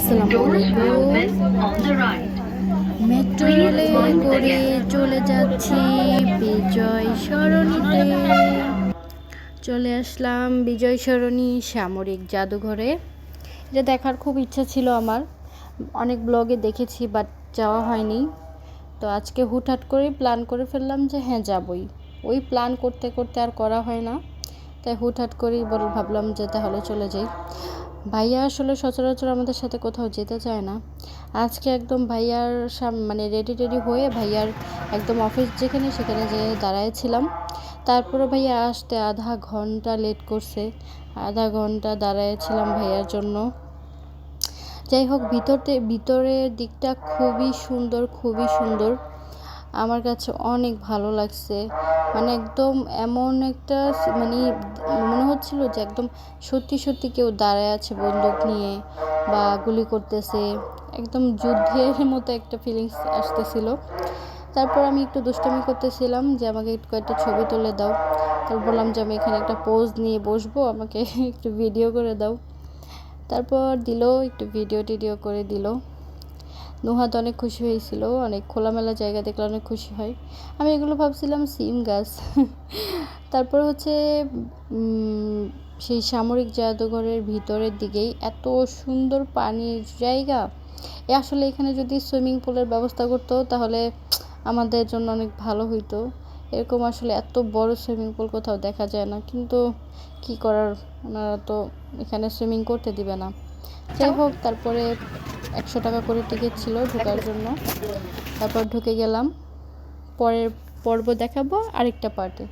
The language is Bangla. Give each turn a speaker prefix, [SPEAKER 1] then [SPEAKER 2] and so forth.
[SPEAKER 1] আসসালামু আলাইকুম। মেট্রো রেলে করে চলে যাচ্ছি বিজয় সরণিতে। চলে আসলাম বিজয় সরণি সামরিক জাদুঘরে। এটা দেখার খুব ইচ্ছা ছিল আমার, অনেক ব্লগে দেখেছি বাট যাওয়া হয়নি। তো আজকে হুটহাট করে প্ল্যান করে ফেললাম যে হ্যাঁ যাবই। ওই প্ল্যান করতে করতে আর করা হয় না, তাই হুটহাট করেই ভাবলাম যে তাহলে চলে যাই। ভাইয়া আসলে সচরাচর আমাদের সাথে কোথাও যেতে চায় না। আজকে একদম ভাইয়ার মানে রেডি টেডি হয়ে ভাইয়ার একদম অফিস যেখানে সেখানে যেয়ে দাঁড়ায়ছিলাম। তারপরে ভাইয়া আসতে আধা ঘন্টা লেট করছে। আধা ঘন্টা দাঁড়ায়ছিলাম ভাইয়ার জন্য। যাই হোক, ভিতরের দিকটা খুবই সুন্দর, খুবই সুন্দর। আমার কাছে অনেক ভালো লাগছে। মানে একদম এমন একটা মানে মনে হচ্ছিল যে একদম সত্যি সত্যি কেউ দাঁড়ায় আছে বন্দুক নিয়ে বা গুলি করতেছে। একদম যুদ্ধের মতো একটা ফিলিংস আসতেছিল। তারপর আমি একটু দুষ্টামি করতেছিলাম যে আমাকে একটু কয়েকটা ছবি তুলে দাও। তারপর বললাম যে আমি এখানে একটা পোজ নিয়ে বসবো, আমাকে একটু ভিডিও করে দাও। তারপর দিল, একটু ভিডিও করে দিল। নুহাত অনেক খুশি হয়েছিল, অনেক খোলামেলা জায়গা দেখলে অনেক খুশি হয়। আমি এগুলো ভাবছিলাম সিম গাছ। তারপর হচ্ছে সেই সামরিক জাদুঘরের ভিতরের দিকেই এত সুন্দর পানির জায়গা। আসলে এখানে যদি সুইমিং পুলের ব্যবস্থা করতো তাহলে আমাদের জন্য অনেক ভালো হইতো। এরকম আসলে এত বড় সুইমিং পুল কোথাও দেখা যায় না, কিন্তু কি করার, ওনারা তো এখানে সুইমিং করতে দিবে না। যাই হোক, তারপরে 100 টাকা করে টিকিট ছিল ঢোকার জন্য। তারপর ঢুকে গেলাম। পরের পর্ব দেখাবো আরেকটা পার্টে।